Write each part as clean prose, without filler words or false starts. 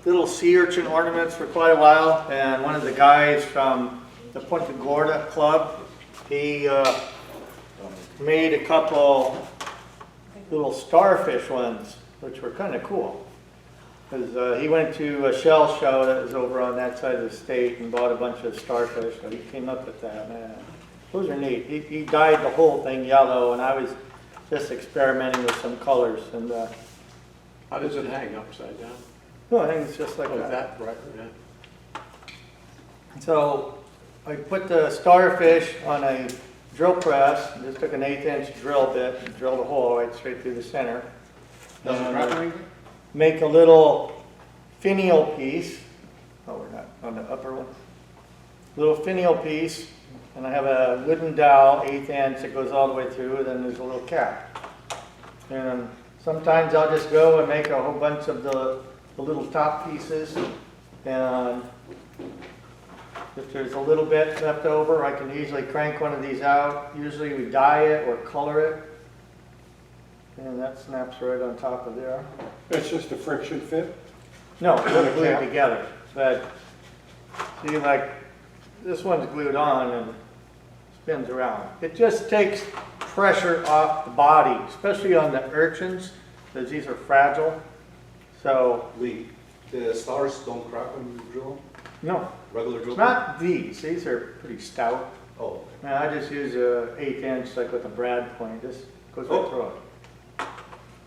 little sea urchin ornaments for quite a while, and one of the guys from the Punta Gorda Club, he made a couple little starfish ones, which were kind of cool. Because he went to a shell show that was over on that side of the state and bought a bunch of starfish, so he came up with that, man. Those are neat. He dyed the whole thing yellow, and I was just experimenting with some colors. And how does it hang upside down? no, I think it's just like that, right? Yeah. So I put the starfish on a drill press, and just took an 1/8" drill bit and drilled a hole right straight through the center. Does it crack anything? Make a little finial piece. Oh, we're not on the upper one. Little finial piece, and I have a wooden dowel, 1/8" that goes all the way through, and then there's a little cap. And sometimes I'll just go and make a whole bunch of the little top pieces, and if there's a little bit left over, I can easily crank one of these out. Usually we dye it or color it, and that snaps right on top of there. It's just a friction fit? No, we're glued together. But see, like this one's glued on and spins around. It just takes pressure off the body, especially on the urchins, because these are fragile. So The stars don't crack when you drill them? no, Regular drill? not these. These are pretty stout. Oh. And I just use a 1/8" like with a brad point. Just goes right through it.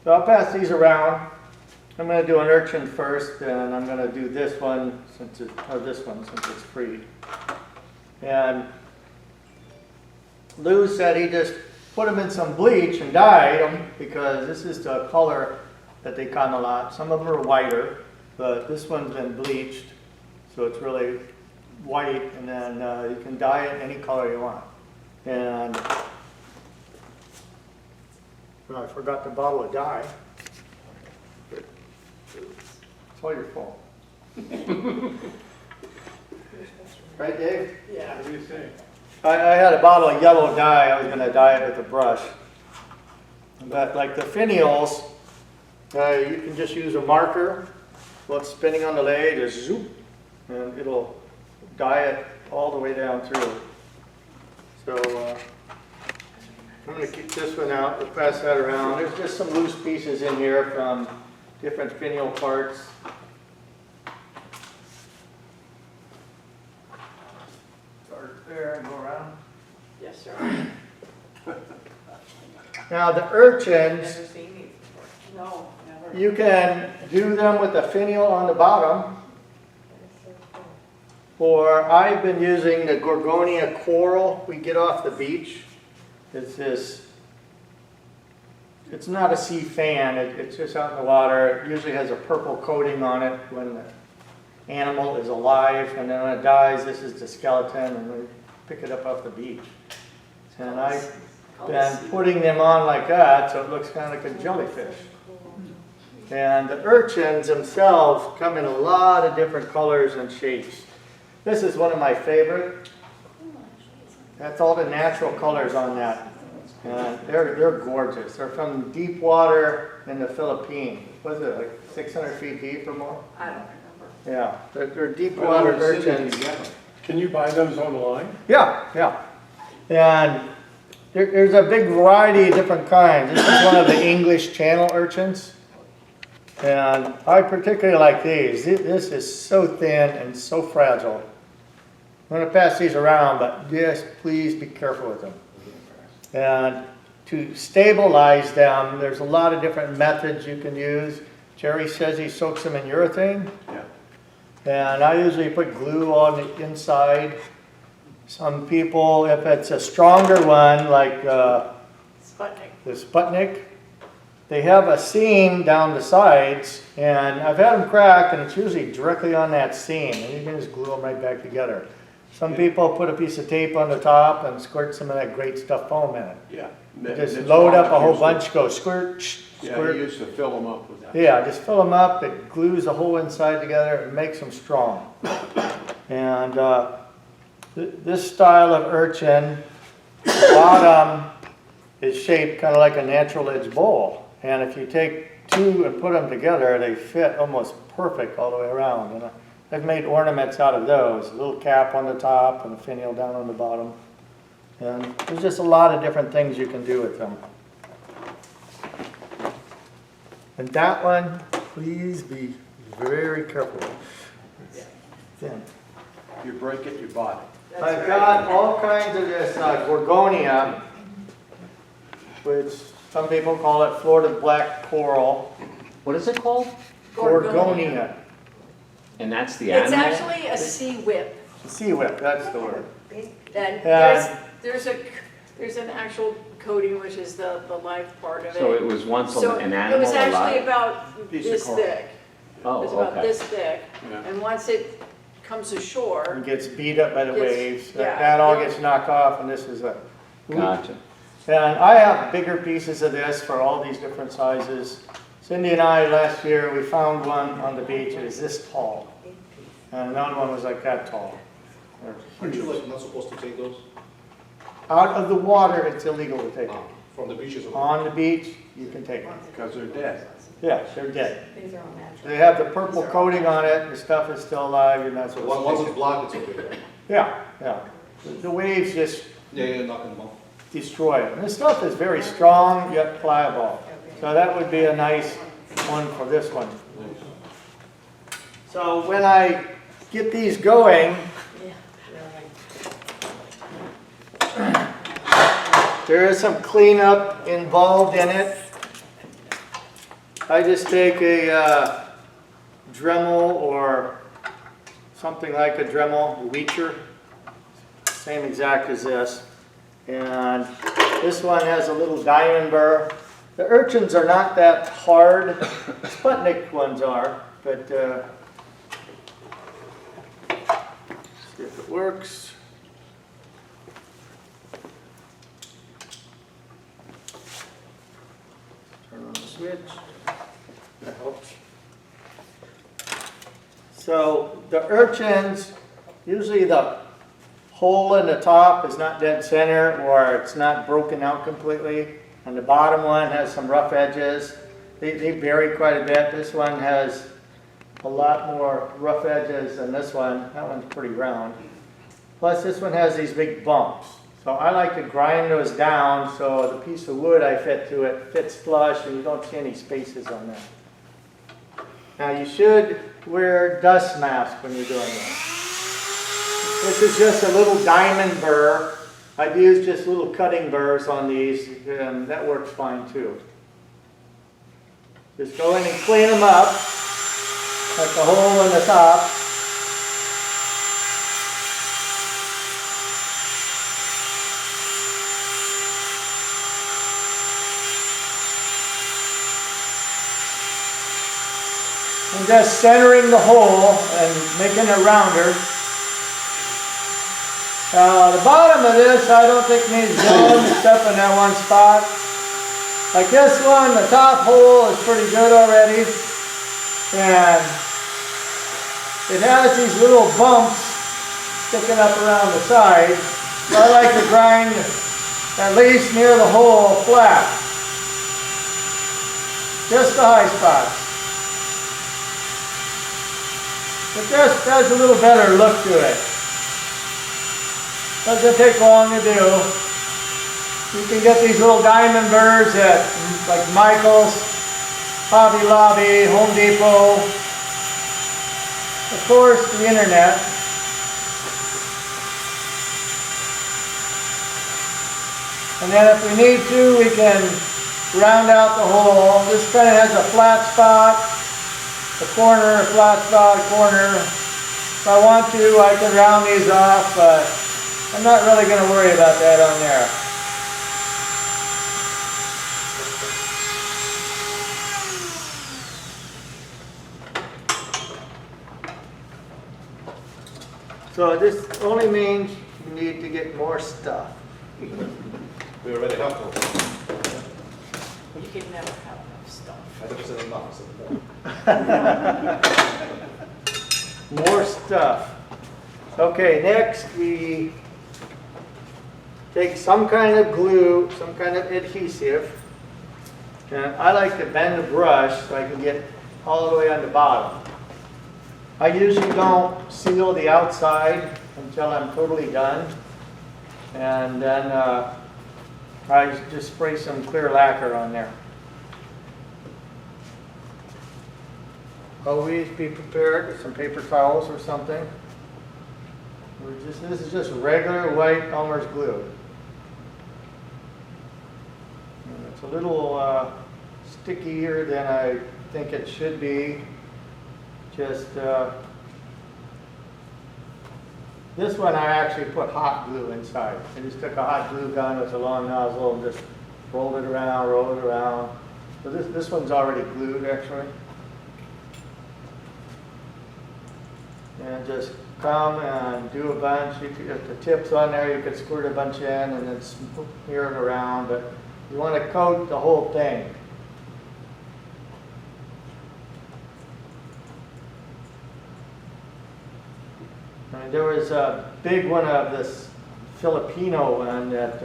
So I'll pass these around. I'm going to do an urchin first, and I'm going to do this one since it's free. And Lou said he just put them in some bleach and dyed them because this is the color that they kind of like. Some of them are whiter, but this one's been bleached, so it's really white, and then you can dye it any color you want. And I forgot the bottle of dye. It's all your fault. Right, Dave? Yeah. What do you say? I had a bottle of yellow dye. I was going to dye it with a brush. But like the finials, you can just use a marker. While it's spinning on the lathe, just zoop, and it'll dye it all the way down through. So I'm going to keep this one out. We'll pass that around. There's just some loose pieces in here from different finial parts. Start there and go around. Yes, sir. Now the urchins, Never seen these before. No, never. you can do them with the finial on the bottom, or I've been using the Gorgonia coral we get off the beach. It's this, it's not a sea fan, it's just out in the water. It usually has a purple coating on it when the animal is alive, and then when it dies, this is the skeleton, and we pick it up off the beach. And I've been putting them on like that, so it looks kind of like a jellyfish. And the urchins themselves come in a lot of different colors and shapes. This is one of my favorite. That's all the natural colors on that. And they're gorgeous. They're from deep water in the Philippines. Was it like 600 feet deep or more? I don't remember. Yeah, they're deep water urchins. Can you buy those online? Yeah, yeah. And there's a big variety of different kinds. This is one of the English channel urchins. And I particularly like these. This is so thin and so fragile. I'm going to pass these around, but just please be careful with them. And to stabilize them, there's a lot of different methods you can use. Jerry says he soaks them in urethane. Yeah. And I usually put glue on the inside. Some people, if it's a stronger one, like Sputnik. the Sputnik, they have a seam down the sides, and I've had them crack, and it's usually directly on that seam, and you can just glue them right back together. Some people put a piece of tape on the top and squirt some of that great stuff foam in it. Yeah. Just load up a whole bunch, go squirt, Yeah, squirt. you used to fill them up with that. Yeah, just fill them up, it glues the whole inside together, and makes them strong. And this style of urchin, the bottom is shaped kind of like a natural edge bowl. And if you take two and put them together, they fit almost perfect all the way around. And I've made ornaments out of those, a little cap on the top and a finial down on the bottom. And there's just a lot of different things you can do with them. And that one, please be very careful. It's thin. You break it, you buy it. That's I've right. got all kinds of this gorgonia, which some people call it Florida black coral. What is it called? Gorgonia. And that's the It's animal? actually a sea whip. Sea whip, that's the word. And Yeah. there's an actual coating, which is the life part of it. So it was once So an it animal was actually alive? about Piece of this coral. thick. It Oh, was about okay. this thick. Yeah. And once it comes ashore, It gets beat up by the Gets- waves. yeah, That all yeah. gets knocked off, and this is a. Gotcha. And I have bigger pieces of this for all these different sizes. Cindy and I, last year, we found one on the beach, it was this tall. And another one was like that tall. They're Aren't you huge. like not supposed to take those? Out of the water, it's illegal to take them. From the beaches? or- On the beach, you can take them. Because they're dead. Yeah, they're dead. these are all natural. They have the purple coating on it, the stuff is still alive, you're not So supposed once to it's take it. black, it's okay, right? Yeah, yeah. The waves just Yeah, knocking them off. destroy it. And this stuff is very strong yet pliable. So that would be a nice one for this one. So when I get these going, there is some cleanup involved in it. I just take a Dremel or something like a Dremel, Weecher, same exact as this. And this one has a little diamond burr. The urchins are not that hard. Sputnik ones are, but see if it works. Turn on the switch. That helps. So the urchins, usually the hole in the top is not dead center or it's not broken out completely. And the bottom one has some rough edges. They vary quite a bit. This one has a lot more rough edges than this one. That one's pretty round. Plus this one has these big bumps. So I like to grind those down so the piece of wood I fit to it fits flush and you don't see any spaces on that. Now you should wear dust mask when you're doing this. This is just a little diamond burr. I've used just little cutting burrs on these, and that works fine too. Just go in and clean them up, like the hole in the top. And just centering the hole and making it rounder. The bottom of this, I don't think needs doing except in that one spot. Like this one, the top hole is pretty good already. And it has these little bumps sticking up around the side. So I like to grind at least near the hole flat. Just the high spots. It just adds a little better look to it. Doesn't take long to do. You can get these little diamond burrs at like Michael's, Hobby Lobby, Home Depot, of course the internet. And then if we need to, we can round out the hole. This kind of has a flat spot, a corner, a flat spot, a corner. If I want to, I can round these off, but I'm not really going to worry about that on there. So this only means you need to get more stuff. We already have one. You can never have enough stuff. I thought you said enough, I said more. More stuff. Okay, next we take some kind of glue, some kind of adhesive, and I like to bend the brush so I can get all the way on the bottom. I usually don't seal the outside until I'm totally done. And then I just spray some clear lacquer on there. Always be prepared with some paper towels or something. This is just regular white Elmer's glue. And it's a little stickier than I think it should be. Just this one I actually put hot glue inside. I just took a hot glue gun with a long nozzle and just rolled it around, rolled it around. So this one's already glued actually. And just come and do a bunch. You could, if the tip's on there, you could squirt a bunch in and then smear it around. But you want to coat the whole thing. I mean, there was a big one of this Filipino one that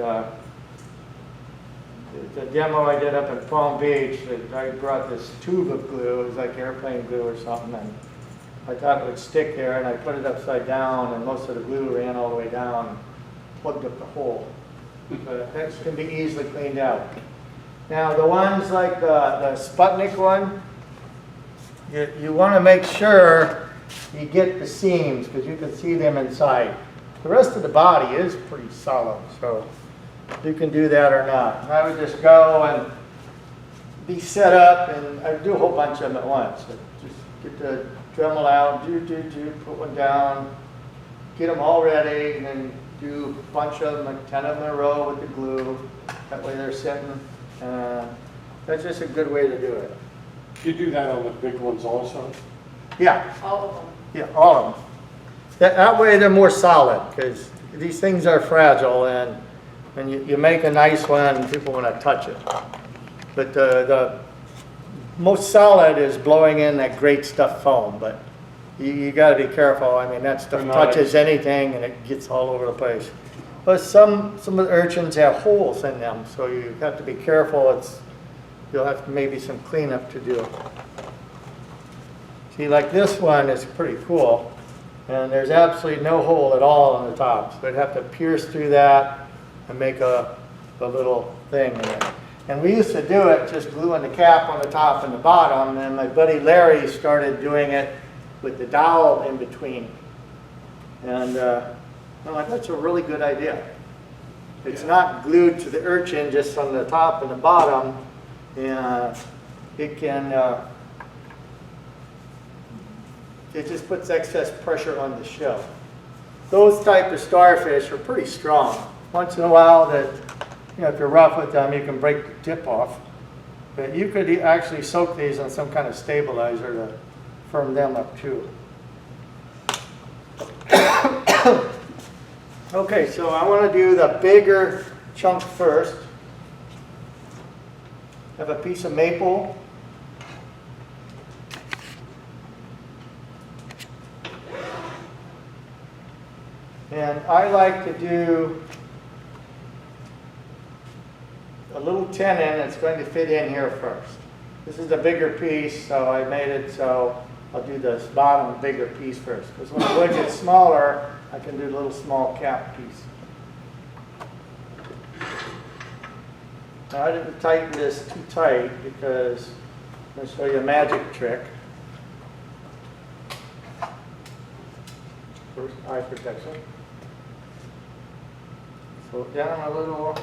the demo I did up in Palm Beach. That I brought this tube of glue. It was like airplane glue or something. And I thought it would stick there, and I put it upside down, and most of the glue ran all the way down and plugged up the hole. But that can be easily cleaned out. Now, the ones like the Sputnik one, you want to make sure you get the seams, because you can see them inside. The rest of the body is pretty solid, so you can do that or not. And I would just go and be set up, and I do a whole bunch of them at once. Just get the Dremel out, put one down, get them all ready, and then do a bunch of them, like 10 of them in a row with the glue. That way they're sitting. That's just a good way to do it. You do that on the big ones also? Yeah, All of them. yeah, all of them. That way they're more solid, because these things are fragile, and when you make a nice one, people want to touch it. But the most solid is blowing in that great stuff foam, but you got to be careful. I mean, that stuff touches anything and it gets all over the place. But some of the urchins have holes in them, so you have to be careful. You'll have maybe some cleanup to do. See, like this one is pretty cool, and there's absolutely no hole at all on the top, so I'd have to pierce through that and make a little thing in it. And we used to do it just gluing the cap on the top and the bottom, and then my buddy Larry started doing it with the dowel in between. And I'm like, that's a really good idea. It's not glued to the urchin, just on the top and the bottom. And it can, it just puts excess pressure on the shell. Those type of starfish are pretty strong. Once in a while, if you're rough with them, you can break the tip off. But you could actually soak these in some kind of stabilizer to firm them up too. Okay, so I want to do the bigger chunk first. I have a piece of maple. And I like to do a little tenon that's going to fit in here first. This is a bigger piece, so I made it so I'll do this bottom bigger piece first. Because when the wood gets smaller, I can do a little small cap piece. Now I didn't tighten this too tight because I'm going to show you a magic trick. First, eye protection. Slow it down a little.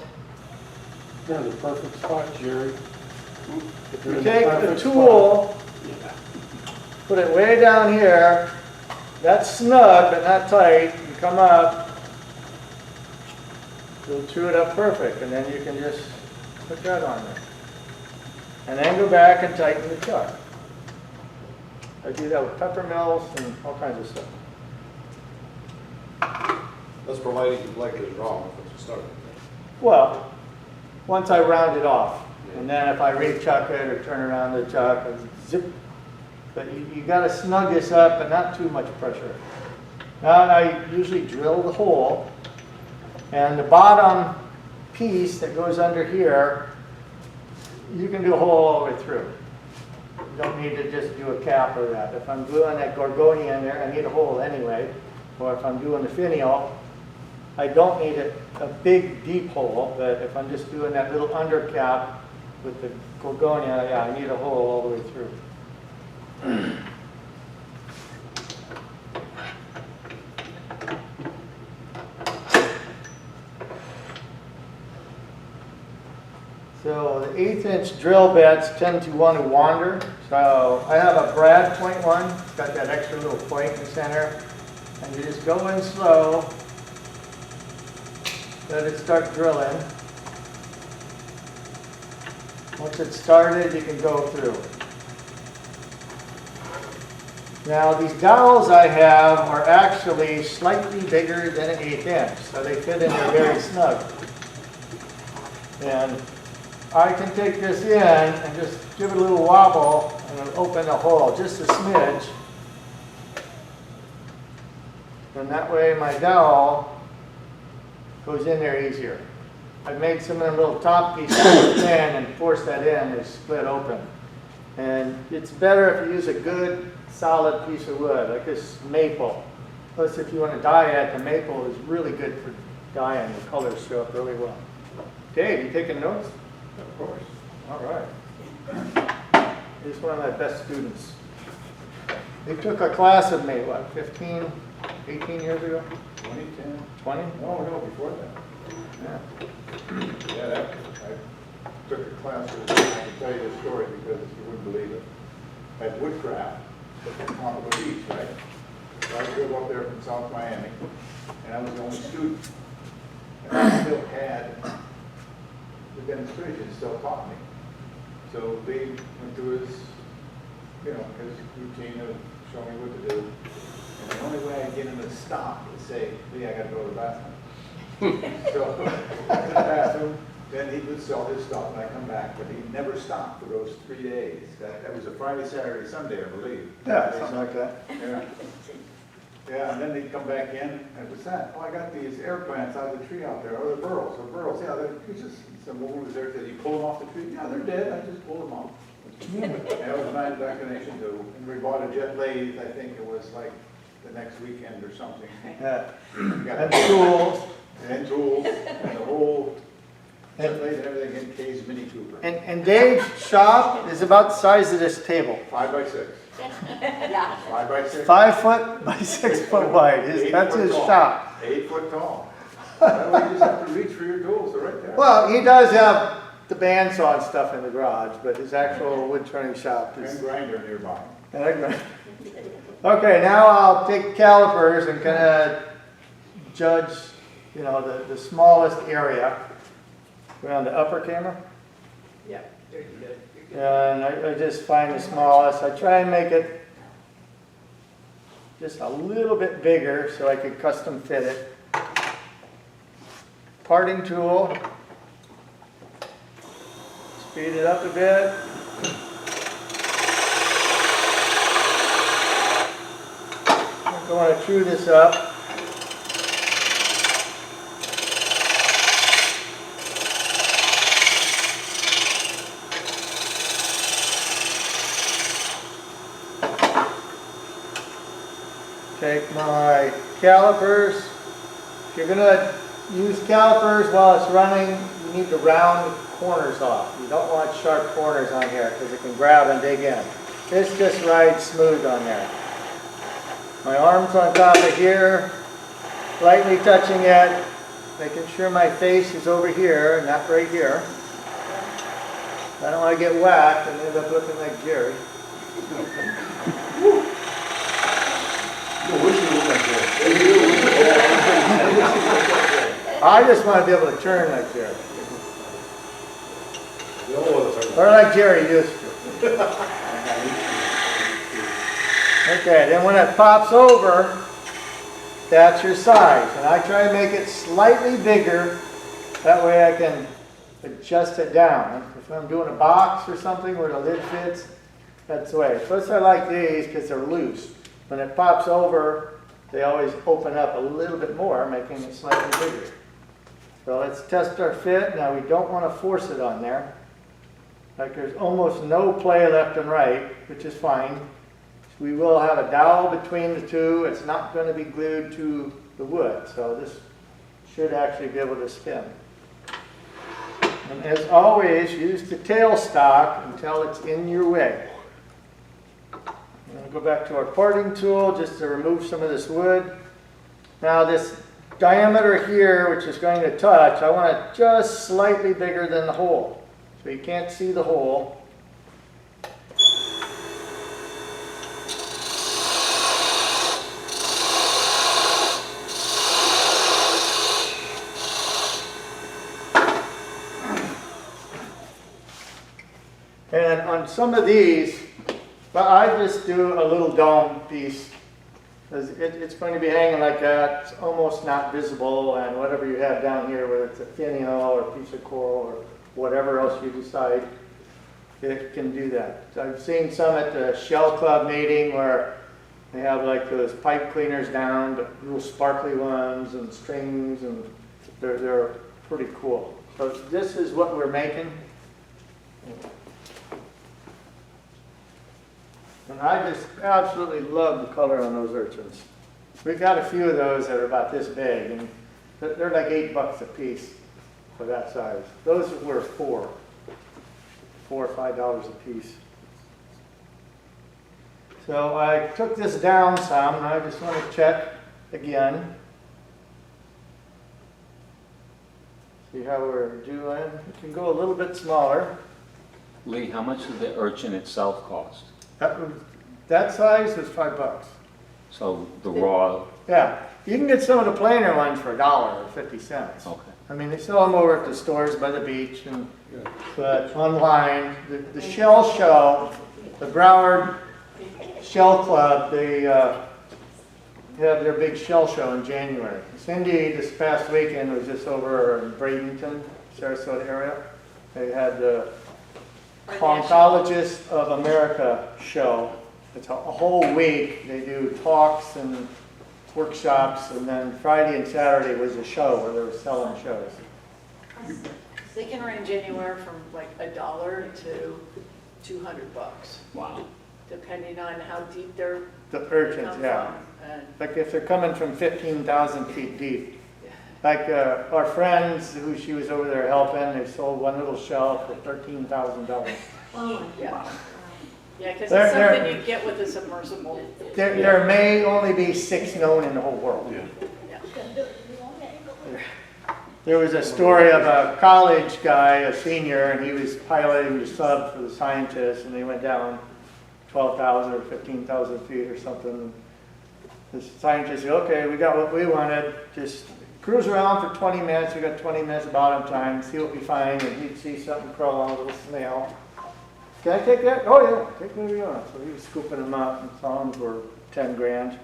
You're in the perfect spot, Jerry. You take the tool, put it way down here. That's snug, but not tight. You come up, you'll chew it up perfect, and then you can just put that on there. And then go back and tighten the chuck. I do that with pepper mills and all kinds of stuff. That's provided you like it wrong if you start. Well, once I round it off, and then if I re-chuck it or turn around the chuck, and zip. But you got to snug this up, but not too much pressure. Now I usually drill the hole, and the bottom piece that goes under here, you can do a hole all the way through. don't need to just do a cap or that. If I'm doing that gorgonia in there, I need a hole anyway. Or if I'm doing the finial, I don't need a big deep hole, but if I'm just doing that little under cap with the gorgonia, yeah, I need a hole all the way through. So the 1/8" drill bits tend to want to wander. So I have a brad .1, it's got that extra little point in the center. And you just go in slow, let it start drilling. Once it's started, you can go through. Now these dowels I have are actually slightly bigger than an 1/8", so they fit in there very snug. And I can take this in and just give it a little wobble and it'll open the hole just a smidge. And that way my dowel goes in there easier. I've made some of them little top pieces thin and force that in, they split open. And it's better if you use a good solid piece of wood, like this maple. Plus if you want to dye it, the maple is really good for dyeing, the colors show up really well. Dave, you taking notes? Of course. All right. He's one of my best students. He took a class with me, what, 15, 18 years ago? 2010? 20? No, before that. Yeah. Yeah, I took a class, I can tell you this story because you wouldn't believe it. At Woodcraft, on the beach, right? So I drove up there from South Miami, and I was the only student. And I still had the demonstration, still taught me. So Lee went through his, his routine of showing me what to do. And the only way I get him to stop is say, Lee, I gotta go to the bathroom. So, I went to the bathroom, then he would sell his stuff, and I come back, but he never stopped for those 3 days. That was a Friday, Saturday, Sunday, I believe. Yeah, something like that. Yeah. Yeah, and then they'd come back in, and what's that? Oh, I got these air plants out of the tree out there. Oh, they're burls. They're burls. Yeah, he just, some woman was there, said, you pull them off the tree? Yeah, they're dead. I just pulled them off. That was my indoctrination too. And we bought a jet lathe, I think it was like the next weekend or something. Yeah. Got And the- tools. And tools, and the whole jet lathe and everything in Kay's Mini Cooper. And Dave's shop is about the size of this table. 5 by 6. Yeah. 5 by 6. 5 foot by 6 foot wide. That's his shop. 8 foot tall. That way you just have to reach for your tools, they're right there. Well, he does have the bandsaw and stuff in the garage, but his actual wood turning shop And is. grinder nearby. Okay, now I'll take calipers and kind of judge, the smallest area. Go on the upper camera. Yeah, there you go. You're good. And I just find the smallest. I try and make it just a little bit bigger so I could custom fit it. Parting tool. Speed it up a bit. I'm going to chew this up. Take my calipers. If you're going to use calipers while it's running, you need to round corners off. You don't want sharp corners on here because it can grab and dig in. This just rides smooth on there. My arm's on top of here, lightly touching it, making sure my face is over here, not right here. I don't want to get whacked and end up looking like Jerry. I just want to be able to turn like Jerry. Or like Jerry used to. Okay, then when it pops over, that's your size. And I try to make it slightly bigger. That way I can adjust it down. If I'm doing a box or something where the lid fits, that's the way. First I like these because they're loose. When it pops over, they always open up a little bit more, making it slightly bigger. So let's test our fit. Now we don't want to force it on there. Like there's almost no play left and right, which is fine. We will have a dowel between the two. It's not going to be glued to the wood, so this should actually be able to spin. And as always, use the tailstock until it's in your way. And go back to our parting tool just to remove some of this wood. Now this diameter here, which is going to touch, I want it just slightly bigger than the hole. So you can't see the hole. And on some of these, well, I just do a little dome piece. Because it's going to be hanging like that. It's almost not visible, and whatever you have down here, whether it's a finial or a piece of coral or whatever else you decide, it can do that. I've seen some at the Shell Club meeting where they have like those pipe cleaners down, but little sparkly ones and strings, and they're pretty cool. So this is what we're making. And I just absolutely love the color on those urchins. We've got a few of those that are about this big, and they're like $8 a piece for that size. Those were $4 or $5 a piece. So I took this down some, and I just want to check again. See how we're doing. It can go a little bit smaller. Lee, how much did the urchin itself cost? That size was $5. So the raw, Yeah, you can get some of the plainer ones for $1 or 50 cents. okay. I mean, they sell them over at the stores by the beach, and but online, the Shell Show, the Broward Shell Club, they have their big shell show in January. Cindy, this past weekend, was just over in Bradenton, Sarasota area. They had the Oncologist of America show. It's a whole week. They do talks and workshops, and then Friday and Saturday was a show where they were selling shows. They can range anywhere from like $1 to $200, Wow. depending on how deep they're The urchins, come yeah. from. And Like if they're coming from 15,000 feet deep. Like our friends who she was over there helping, they sold one little shell for $13,000. yeah, because They're- it's they're- something you get with a submersible. There may only be 6 known in the whole world. Yeah. There was a story of a college guy, a senior, and he was piloting the sub for the scientists, and they went down 12,000 or 15,000 feet or something. The scientist said, okay, we got what we wanted, just cruise around for 20 minutes, we got 20 minutes bottom time, see what we find, and he'd see something crawl on, a little snail. Can I take that? Oh yeah, take whatever you want. So he was scooping them up, and some were 10 grand.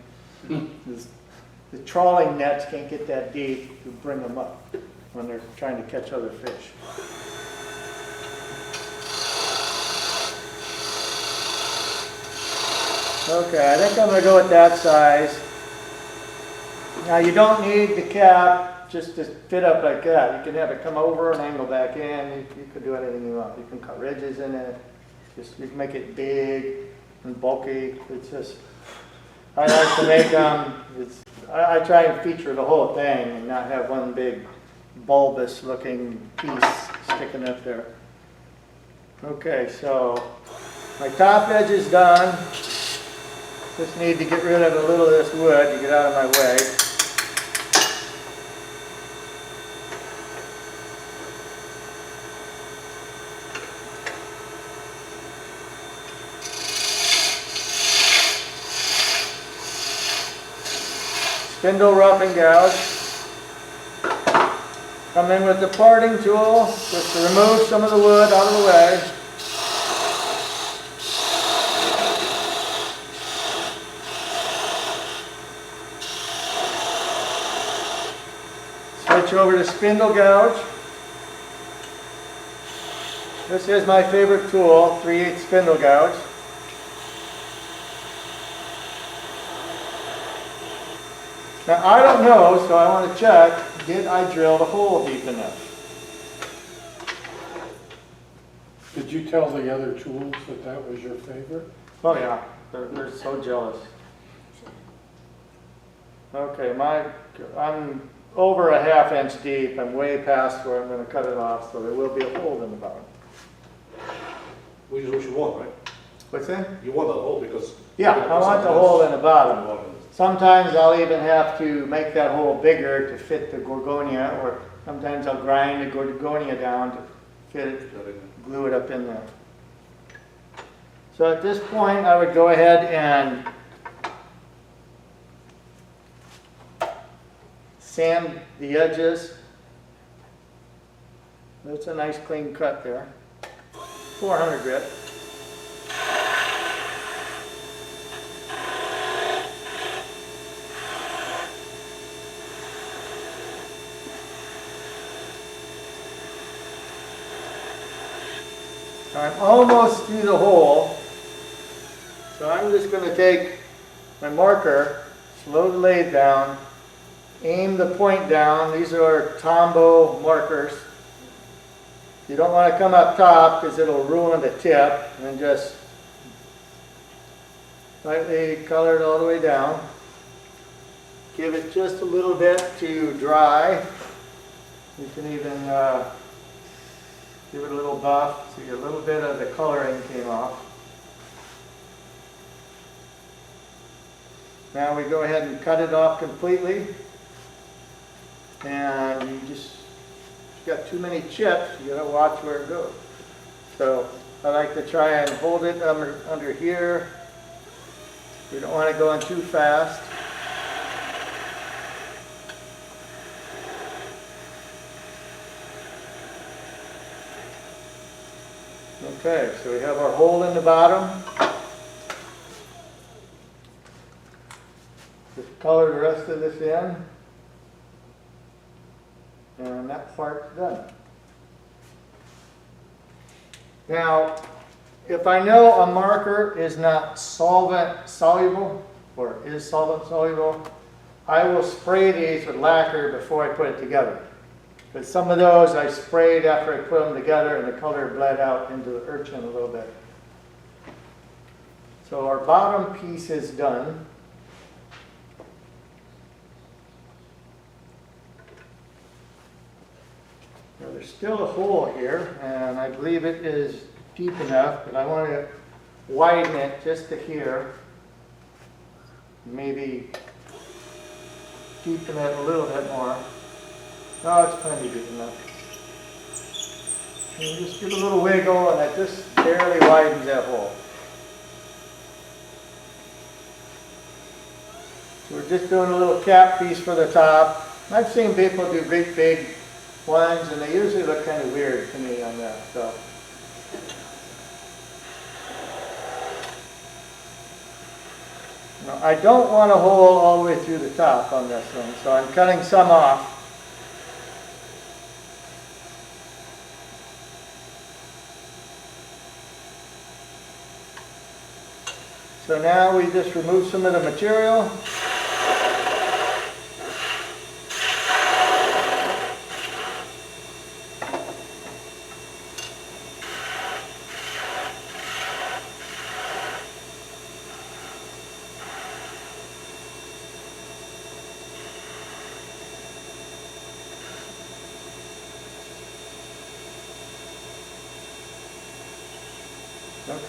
The trawling nets can't get that deep to bring them up when they're trying to catch other fish. Okay, I think I'm going to go with that size. Now you don't need the cap just to fit up like that. You can have it come over and angle back in. You can do anything you want. You can cut ridges in it. You can make it big and bulky. It's just, I like to make them, I try and feature the whole thing and not have one big bulbous looking piece sticking up there. Okay, so my top edge is done. Just need to get rid of a little of this wood to get out of my way. Spindle rough and gouge. Come in with the parting tool just to remove some of the wood out of the way. Switch over to spindle gouge. This is my favorite tool, 3/8 spindle gouge. Now I don't know, so I want to check, did I drill the hole deep enough? Did you tell the other tools that that was your favorite? Oh yeah, they're so jealous. Okay, I'm over a ½ inch deep. I'm way past where I'm gonna cut it off, so there will be a hole in the bottom. Which is what you want, right? What's that? You want that hole because. Yeah, I want the hole in the bottom. Sometimes I'll even have to make that hole bigger to fit the gorgonia, or sometimes I'll grind the gorgonia down to fit it, glue it up in there. So at this point, I would go ahead and sand the edges. That's a nice clean cut there. 400 grit. I'm almost through the hole, so I'm just going to take my marker, slow the lathe down, aim the point down. These are Tombow markers. You don't want to come up top because it'll ruin the tip, and just lightly color it all the way down. Give it just a little bit to dry. You can even give it a little buff, so a little bit of the coloring came off. Now we go ahead and cut it off completely. And you just got too many chips, you gotta watch where it goes. So I like to try and hold it under here. We don't want to go in too fast. Okay, so we have our hole in the bottom. Just color the rest of this in. And that part's done. Now, if I know a marker is not solvent soluble, or is solvent soluble, I will spray these with lacquer before I put it together. But some of those I sprayed after I put them together and the color bled out into the urchin a little bit. So our bottom piece is done. Now there's still a hole here, and I believe it is deep enough, but I want to widen it just to here. Maybe deepen it a little bit more. No, it's plenty deep enough. And you just give it a little wiggle, and it just barely widens that hole. So we're just doing a little cap piece for the top. I've seen people do great big ones, and they usually look kind of weird to me on that. So. Now, I don't want a hole all the way through the top on this one, so I'm cutting some off. So now we just remove some of the material.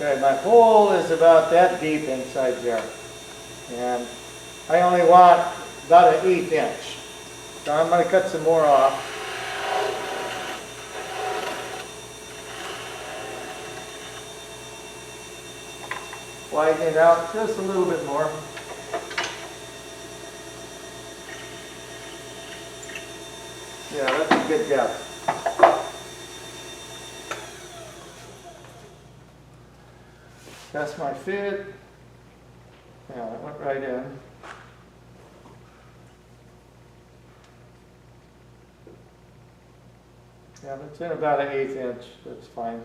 Okay, my hole is about that deep inside there. And I only want about an 1/8 inch. So I'm going to cut some more off. Widen it out just a little bit more. Yeah, that's a good guess. That's my fit. Yeah, that went right in. Yeah, that's in about an 1/8 inch. That's fine.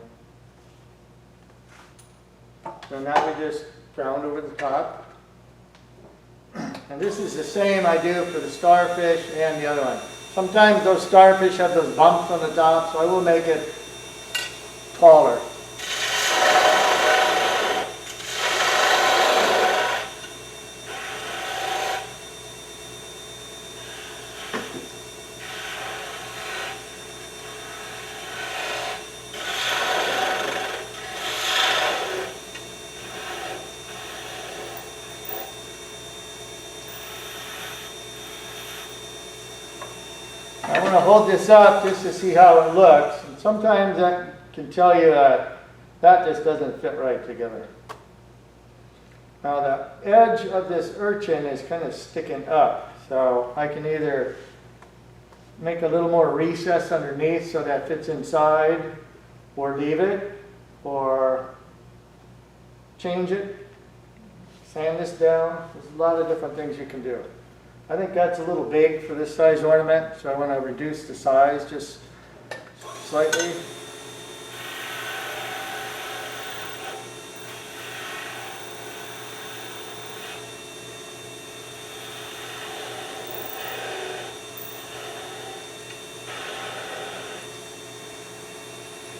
So now we just round over the top. And this is the same I do for the starfish and the other one. Sometimes those starfish have those bumps on the top, so I will make it taller. hold this up just to see how it looks. And sometimes I can tell you that that just doesn't fit right together. Now the edge of this urchin is kind of sticking up, so I can either make a little more recess underneath so that fits inside, or leave it, or change it, sand this down. There's a lot of different things you can do. I think that's a little big for this size ornament, so I want to reduce the size just slightly.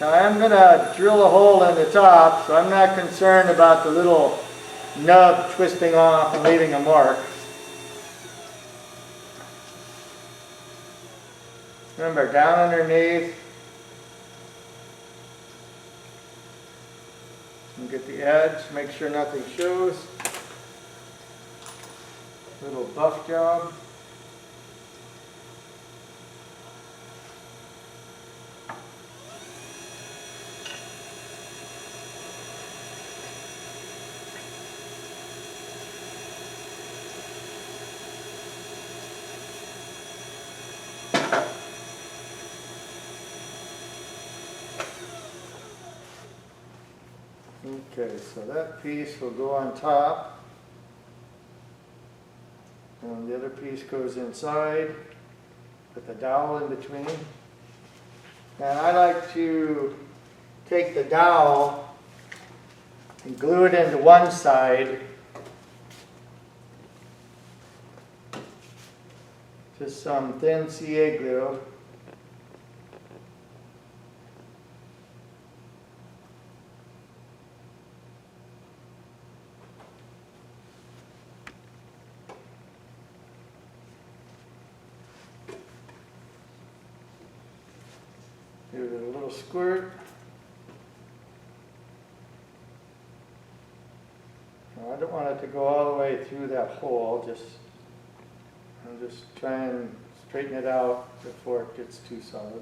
Now I'm going to drill a hole in the top, so I'm not concerned about the little nub twisting off and leaving a mark. Remember, down underneath. And get the edge, make sure nothing shows. Little buff job. Okay, so that piece will go on top, and the other piece goes inside with the dowel in between. And I like to take the dowel and glue it into one side, just some thin CA glue. Give it a little squirt. Now, I don't want it to go all the way through that hole. I'm just trying to straighten it out before it gets too solid.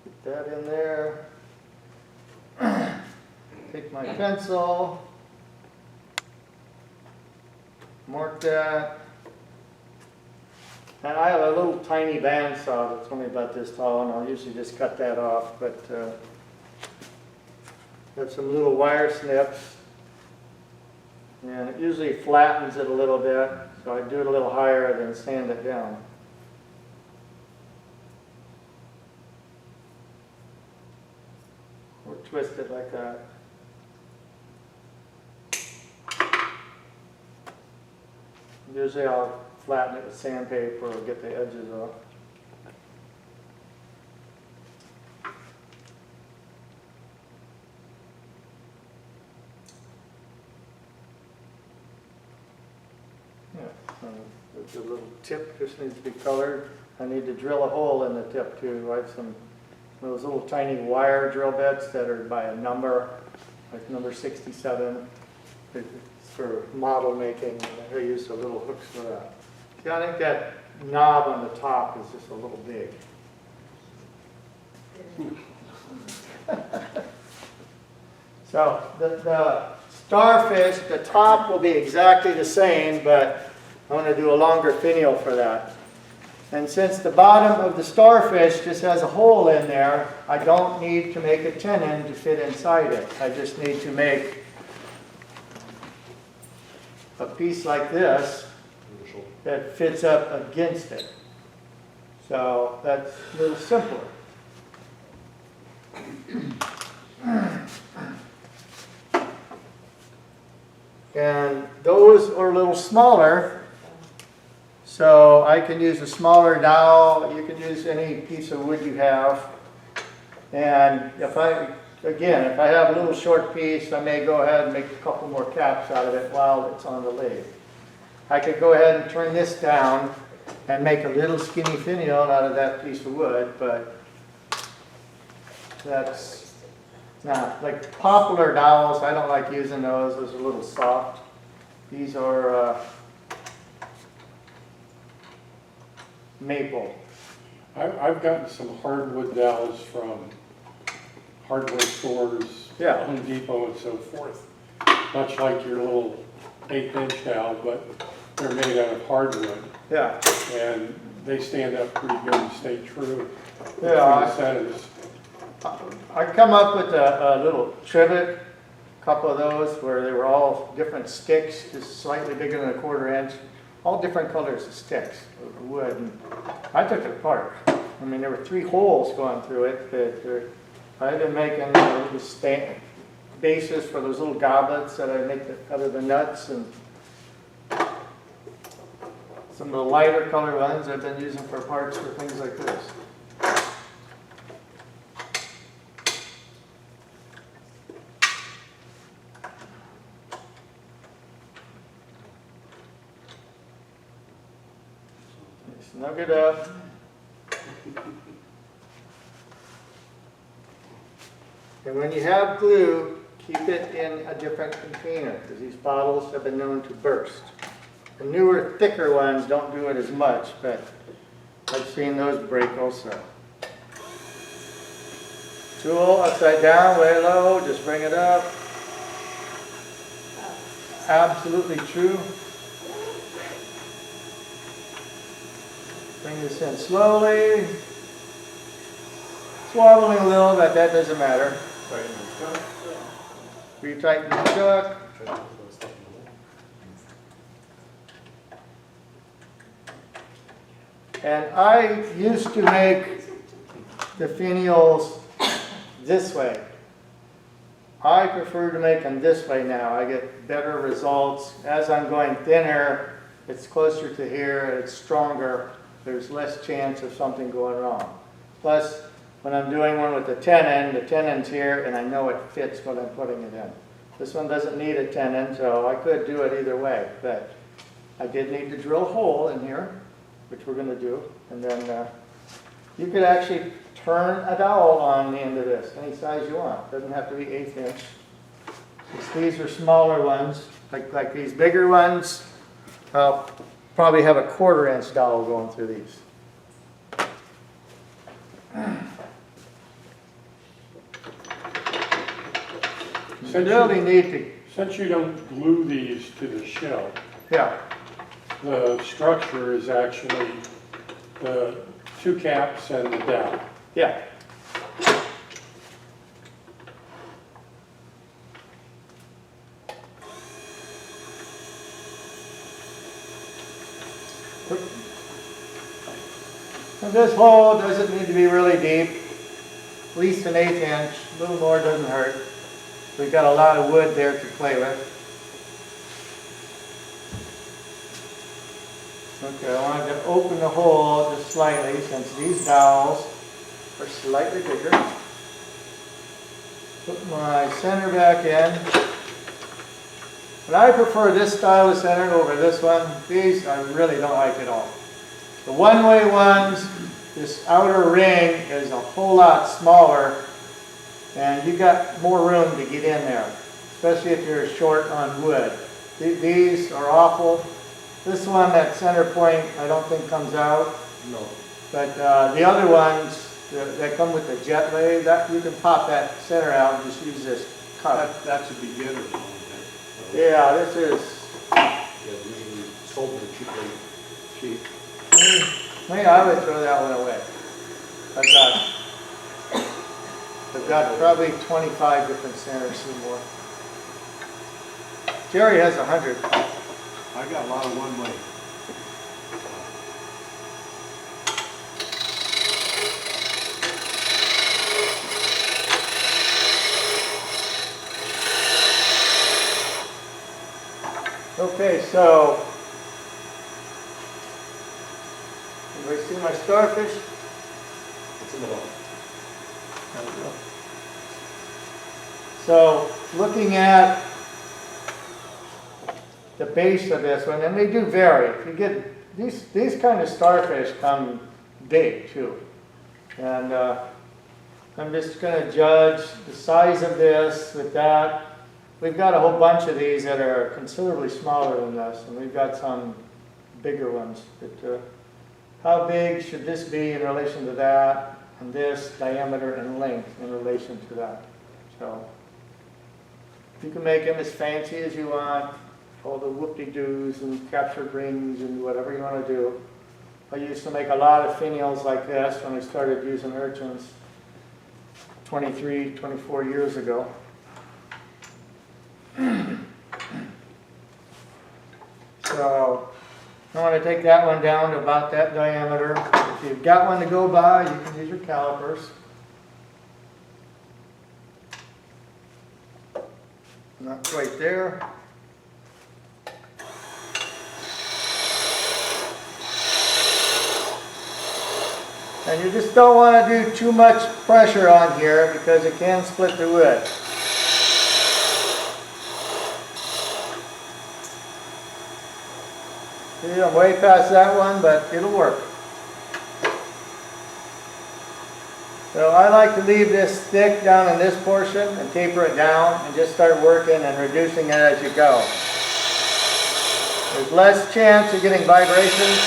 Put that in there. Take my pencil. Mark that. And I have a little tiny bandsaw that's only about this tall, and I'll usually just cut that off, but have some little wire snips, and it usually flattens it a little bit, so I do it a little higher than sand it down. Or twist it like that. Usually I'll flatten it with sandpaper or get the edges off. Yeah, the little tip just needs to be colored. I need to drill a hole in the tip too. I have some those little tiny wire drill bits that are by a number, like number 67. For model making, I use the little hooks for that. See, I think that knob on the top is just a little big. So the starfish, the top will be exactly the same, but I want to do a longer finial for that. And since the bottom of the starfish just has a hole in there, I don't need to make a tenon to fit inside it. I just need to make a piece like this that fits up against it. So that's a little simpler. And those are a little smaller, so I can use a smaller dowel. You can use any piece of wood you have. And if I have a little short piece, I may go ahead and make a couple more caps out of it while it's on the lathe. I could go ahead and turn this down and make a little skinny finial out of that piece of wood, but that's not, like poplar dowels, I don't like using those. Those are a little soft. These are maple. I've gotten some hardwood dowels from hardware stores, Yeah. Home Depot and so forth. Much like your little 1/8" dowel, but they're made out of hardwood. Yeah, And they stand up pretty good and stay true. Yeah, between the I- centers. I come up with a little trivet, a couple of those where they were all different sticks, just slightly bigger than a 1/4 inch, all different colors of sticks, of wood. And I took it apart. I mean, there were 3 holes going through it, but I've been making little bases for those little goblets that I make out of the nuts, and some of the lighter color ones I've been using for parts for things like this. Snug it up. And when you have glue, keep it in a different container, because these bottles have been known to burst. The newer, thicker ones don't do it as much, but I've seen those break also. Tool upside down, way low, just bring it up. Absolutely true. Bring this in slowly. Swaddling a little, but that doesn't matter. Tighten the chuck. Retighten the chuck. And I used to make the finials this way. I prefer to make them this way now. I get better results. As I'm going thinner, it's closer to here, it's stronger. There's less chance of something going wrong. Plus, when I'm doing one with the tenon, the tenon's here, and I know it fits when I'm putting it in. This one doesn't need a tenon, so I could do it either way, but I did need to drill a hole in here, which we're going to do, and then you could actually turn a dowel on the end of this, any size you want. Doesn't have to be 1/8 inch. These are smaller ones, like these bigger ones. I'll probably have a 1/4 inch dowel going through these. You really need to, Since you don't glue these to the shell, yeah, the structure is actually the 2 caps and the dowel. yeah. And this hole doesn't need to be really deep, at least an 1/8 inch, a little more doesn't hurt. We've got a lot of wood there to play with. Okay, I wanted to open the hole just slightly since these dowels are slightly bigger. Put my center back in. And I prefer this style of center over this one. These I really don't like at all. The one-way ones, this outer ring is a whole lot smaller, and you got more room to get in there, especially if you're short on wood. These are awful. This one, that center point, I don't think comes out. No. But the other ones that come with the jet lathe, that you can pop that center out and just use this cut. That's a beginner's one, I think. Yeah, this is. Yeah, usually sold in cheap. Maybe I would throw that one away. I've got probably 25 different centers or more. Jerry has 100. I got a lot of one-way. Okay, so everybody see my starfish? It's in the bottom. There we go. So looking at the base of this one, and they do vary. If you get these kind of starfish come big too, and I'm just going to judge the size of this with that. we've got a whole bunch of these that are considerably smaller than this, and we've got some bigger ones. But, how big should this be in relation to that, and this diameter and length in relation to that? So you can make them as fancy as you want, all the whoop-de-doos and captured rings and whatever you want to do. I used to make a lot of finials like this when I started using urchins 23, 24 years ago. So I want to take that one down to about that diameter. If you've got one to go by, you can use your calipers. Not quite there. And you just don't want to do too much pressure on here because it can split the wood. See, I'm way past that one, but it'll work. So I like to leave this thick down in this portion and taper it down and just start working and reducing it as you go. There's less chance of getting vibrations.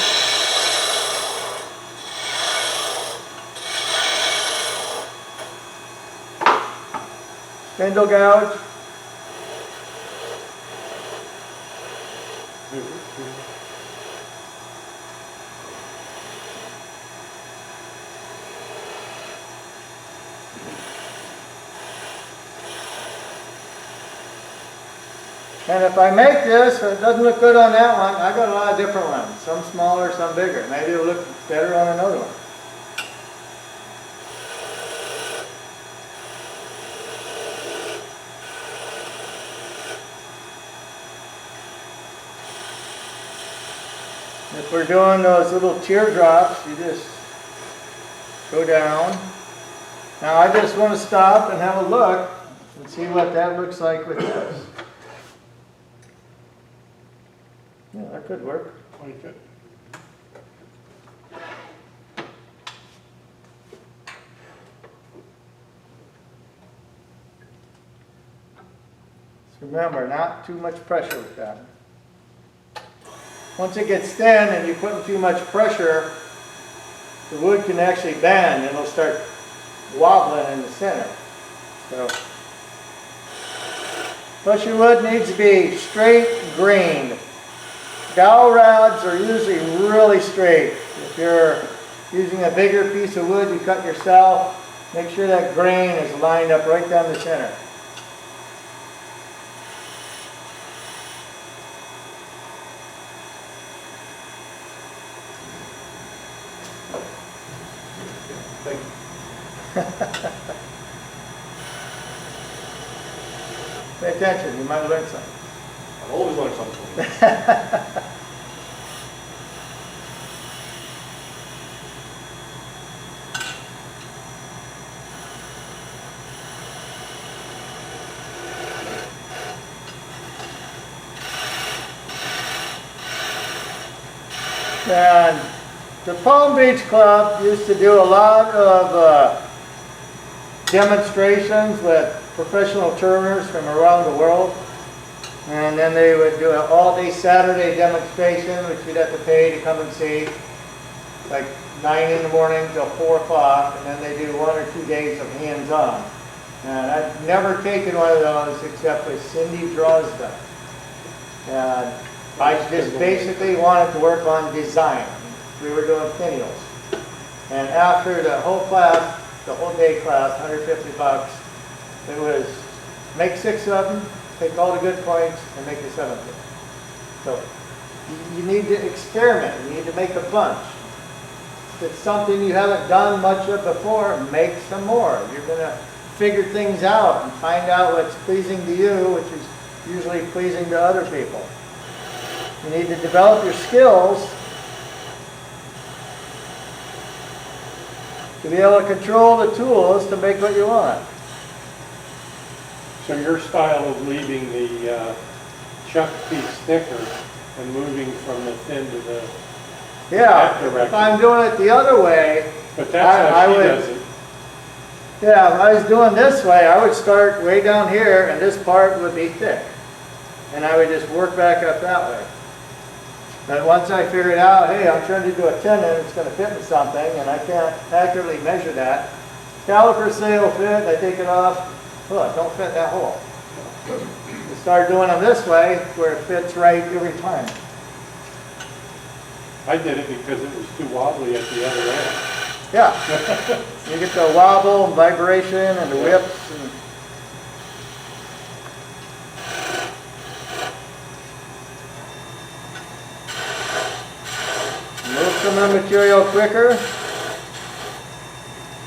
Spindle gouge. And if I make this, and it doesn't look good on that one, I've got a lot of different ones. Some smaller, some bigger. Maybe it'll look better on another one. If we're doing those little teardrops, you just go down. Now I just want to stop and have a look and see what that looks like with this. Yeah, that could work. Like it. So remember, not too much pressure with that. Once it gets thin and you put in too much pressure, the wood can actually bend and it'll start wobbling in the center. So, plus your wood needs to be straight grained. Dowel rods are usually really straight. If you're using a bigger piece of wood you cut yourself, make sure that grain is lined up right down the center. Thank you. Pay attention, you might learn something. I've always learned something. And the Palm Beach Club used to do a lot of demonstrations with professional turners from around the world. And then they would do an all-day Saturday demonstration, which you'd have to pay to come and see, like 9 in the morning till 4 o'clock, and then they do 1 or 2 days of hands-on. And I've never taken one of those except with Cindy Drozda. And I just basically wanted to work on design. We were doing finials. And after the whole class, the whole day class, $150, it was make 6 of them, take all the good points, and make the 7th one. So you need to experiment. You need to make a bunch. If it's something you haven't done much of before, make some more. You're going to figure things out and find out what's pleasing to you, which is usually pleasing to other people. You need to develop your skills to be able to control the tools to make what you want. So your style of leaving the chuck piece thicker and moving from the thin to the Yeah, that if direction. I'm doing it the other way, But that's I how she would- does it. Yeah, if I was doing this way, I would start way down here and this part would be thick. And I would just work back up that way. But once I figured out, hey, I'm trying to do a tendon, it's going to fit in something, and I can't accurately measure that. Calipers say it'll fit, I take it off, look, don't fit in that hole. You start doing them this way, where it fits right every time. I did it because it was too wobbly at the other end. Yeah. You get the wobble and vibration and the whips. And move some of the material quicker.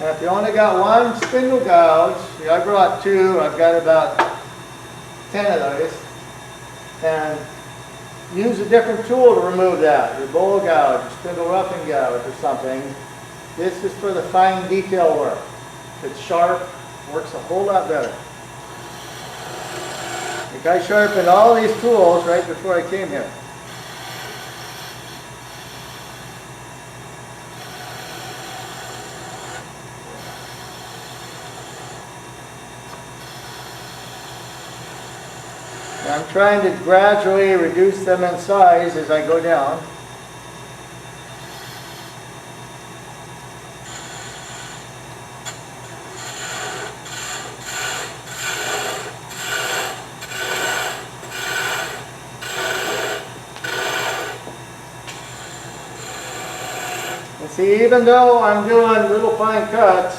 And if you only got one spindle gouge, see, I brought two, I've got about 10 of those. And use a different tool to remove that, your bowl gouge, your spindle roughing gouge or something. This is for the fine detail work. If it's sharp, it works a whole lot better. Like I sharpened all these tools right before I came here. And I'm trying to gradually reduce them in size as I go down. And see, even though I'm doing little fine cuts,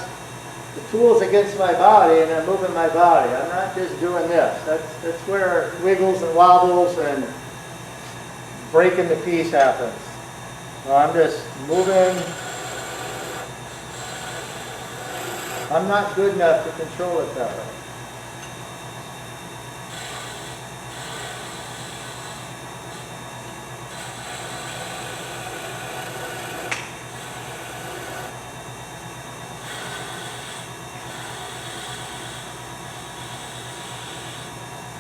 the tool's against my body and I'm moving my body. I'm not just doing this. That's where wiggles and wobbles and breaking the piece happens. So I'm just moving. I'm not good enough to control it that way.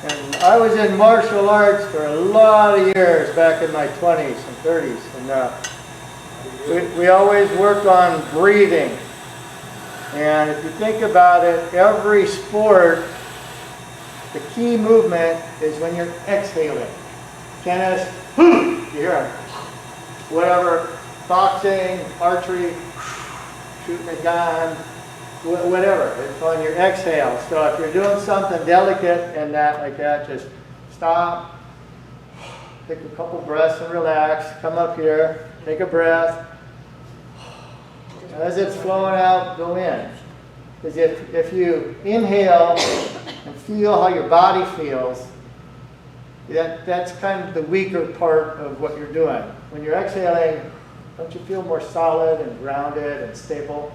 And I was in martial arts for a lot of years back in my 20s and 30s. And we always worked on breathing. And if you think about it, every sport, the key movement is when you're exhaling. Tennis, you hear it. Whatever, boxing, archery, shooting a gun, whatever, it's on your exhale. So if you're doing something delicate and that like that, just stop, take a couple breaths and relax, come up here, take a breath. As it's flowing out, go in. Because if you inhale and feel how your body feels, that's kind of the weaker part of what you're doing. When you're exhaling, don't you feel more solid and grounded and stable?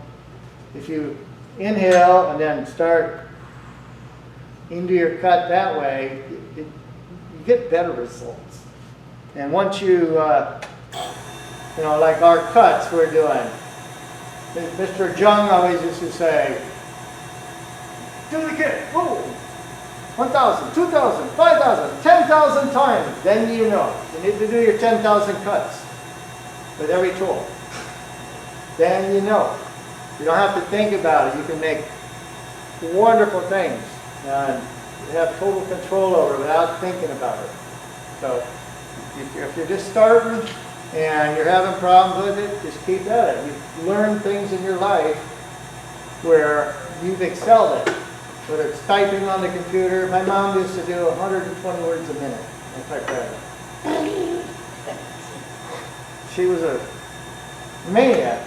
If you inhale and then start into your cut that way, you get better results. And once you, like our cuts we're doing, Mr. Jung always used to say, do it again, whoa, 1,000, 2,000, 5,000, 10,000 times, then you know. You need to do your 10,000 cuts with every tool. Then you know. You don't have to think about it. You can make wonderful things and you have total control over it without thinking about it. So if you're just starting and you're having problems with it, just keep at it. You've learned things in your life where you've excelled at. Whether it's typing on the computer. My mom used to do 120 words a minute in typewriter. She was a maniac.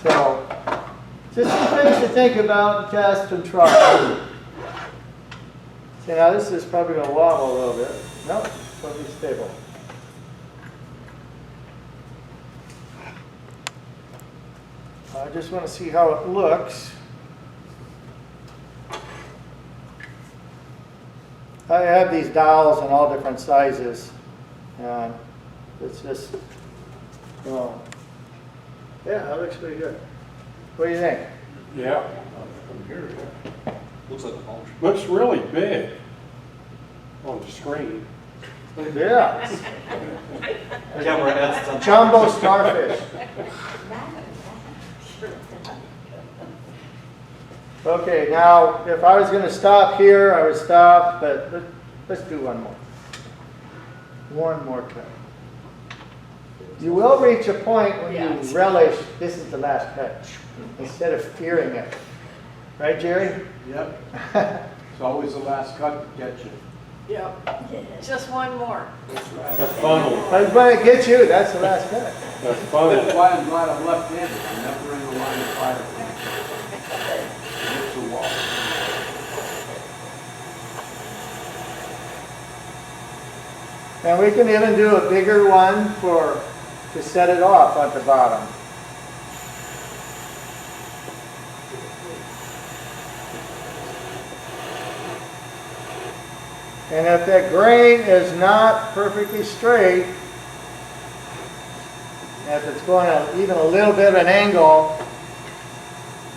So, just some things to think about and test and try. See, now this is probably going to wobble a little bit. Nope, it's going to be stable. I just want to see how it looks. I have these dowels in all different sizes. And it's just, yeah, that looks pretty good. What do you think? Yeah, From here, yeah. Looks like a palm tree. looks really big on the screen. Yeah. Camera adds something. Jumbo starfish. Okay, now, if I was gonna stop here, I would stop, but let's do one more. One more cut. You will reach a point when Yeah. you relish, this is the last cut, instead of fearing it. Right, Jerry? Yep, it's always the last cut to get you. Yep, just one more. The funnel, That's when it gets you, that's the last cut. the That's funnel. why I'm glad I'm left-handed, I'm never in the line of fire. Hits the wall. And we can even do a bigger one to set it off at the bottom. And if that grain is not perfectly straight, if it's going even a little bit of an angle,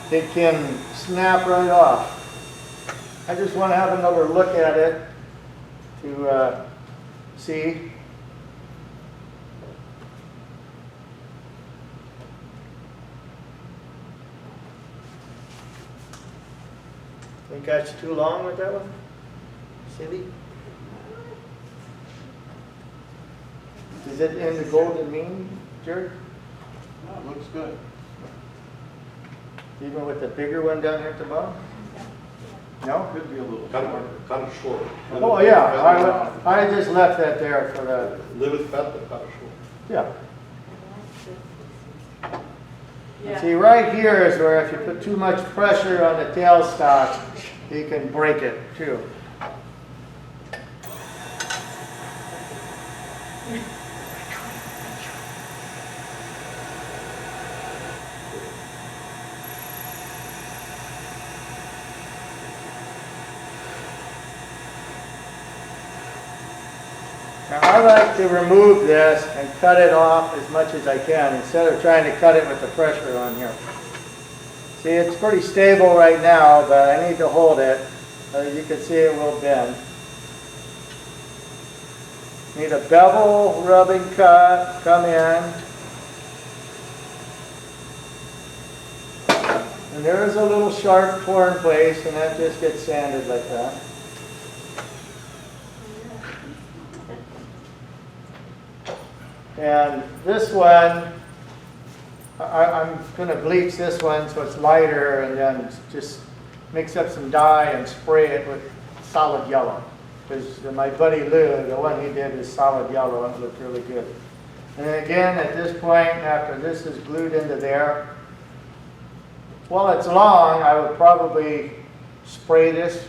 it can snap right off. I just want to have another look at it to see. Think that's too long with that one? Silly? Is it in the golden mean, Jerry? No, it looks good. Even with the bigger one down here at the bottom? No? Could be a little Kind shorter. of, kind of short. Oh, yeah, I just left that there for the, Live with fat, but kind of short. yeah. Yeah. See, right here is where if you put too much pressure on the tailstock, you can break it too. Now, I like to remove this and cut it off as much as I can instead of trying to cut it with the pressure on here. See, it's pretty stable right now, but I need to hold it. You can see it will bend. Need a bevel rubbing cut, come in. And there is a little sharp torn place, and that just gets sanded like that. And this one, I'm going to bleach this one so it's lighter, and then just mix up some dye and spray it with solid yellow. Because my buddy Lou, the one he did is solid yellow, and it looked really good. And then again, at this point, after this is glued into there, while it's long, I would probably spray this.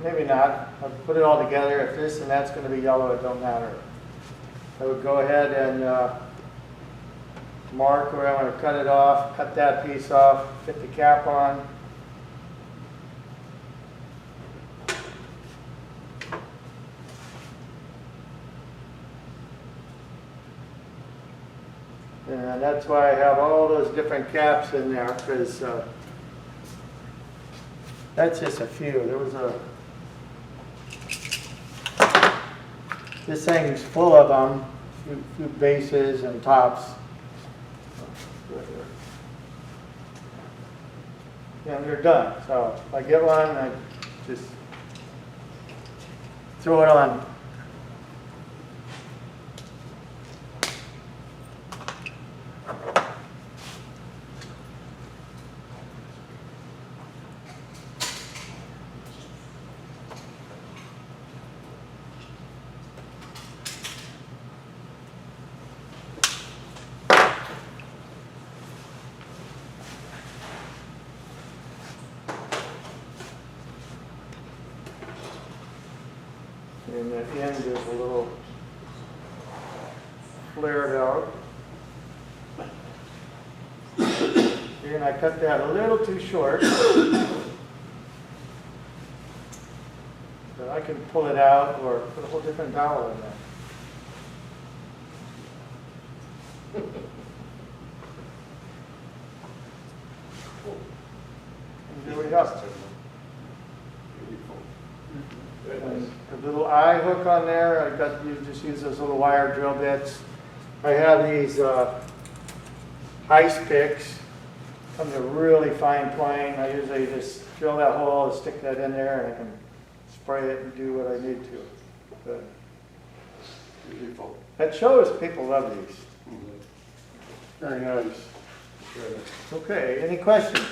Maybe not. I'll put it all together. If this and that's going to be yellow, it don't matter. I would go ahead and mark where I want to cut it off, cut that piece off, fit the cap on. And that's why I have all those different caps in there, because that's just a few. There was this thing's full of them, few bases and tops. And they're done. So if I get one, I just throw it on. And at the end is a little flared out. And I cut that a little too short. But I can pull it out or put a whole different dowel in there. And there we go. And a little eye hook on there. You just use those little wire drill bits. I have these ice picks, comes a really fine twine. I usually just drill that hole, stick that in there, and I can spray it and do what I need to. But Beautiful. that shows people love these. Very nice. Okay, any questions?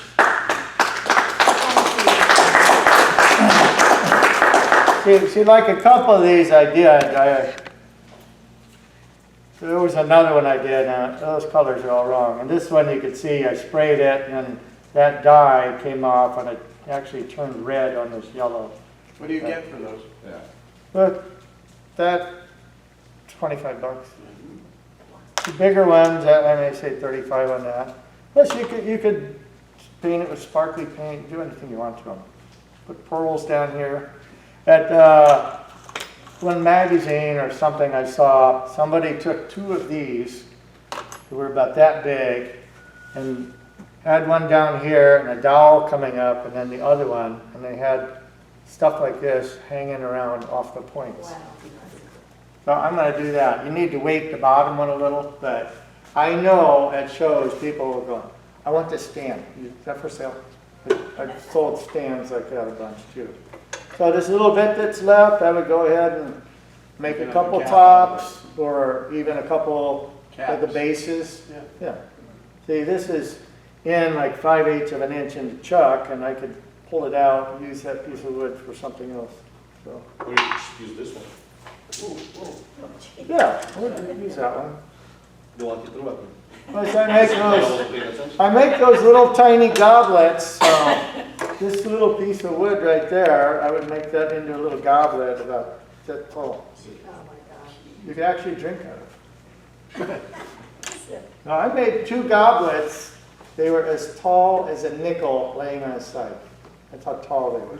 See, like a couple of these I did, there was another one I did, and those colors are all wrong. And this one you could see, I sprayed it, and then that dye came off, and it actually turned red on this yellow. What do you get for those? Yeah. But that, 25 bucks. The bigger ones, I may say 35 on that. Plus you could paint it with sparkly paint, do anything you want to them. Put pearls down here. At one magazine or something I saw, somebody took 2 of these, that were about that big, and had one down here and a dowel coming up, and then the other one, and they had stuff like this hanging around off the points. Wow. So I'm going to do that. You need to weight the bottom one a little, but I know at shows people will go, I want this stand. Is that for sale? I've sold stands like that a bunch too. So this little bit that's left, I would go ahead and make a couple tops or even a couple of the Caps. bases. Yeah. Yeah. See, this is in like 5/8 of an inch into chuck, and I could pull it out and use that piece of wood for something else. So, Or you could just use this one. yeah, I would use that one. Don't want to throw it. Plus, Attention. I make those little tiny goblets, so this little piece of wood right there, I would make that into a little goblet about that tall. Oh, my gosh. You could actually drink out of. Now, I made 2 goblets. They were as tall as a nickel laying on a side. That's how tall they were.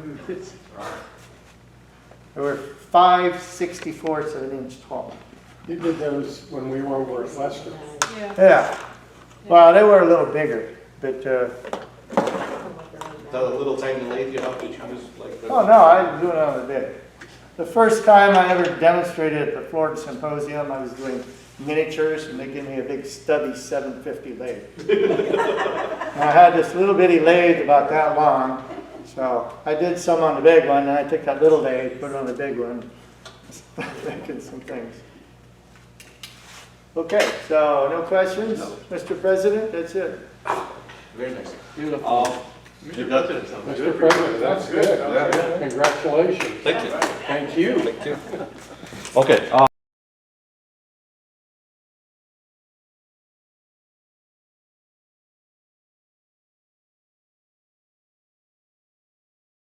They were 5/64 of an inch tall. You did those when we were over at Lester. Yeah. Yeah. Well, they were a little bigger, but, The little tiny lathe you have to use like the. oh no, I do it on the big. The first time I ever demonstrated at the Florida Symposium, I was doing miniatures, and they gave me a big stubby 750 lathe. And I had this little bitty lathe about that long, so I did some on the big one, and I took that little lathe, put it on the big one, making some things. Okay, so no questions, Mr. President? That's it. Very nice. Beautiful. You got it. Mr. President, that's good. Yeah. Congratulations. Thank you. Thank you. Thank you. Okay,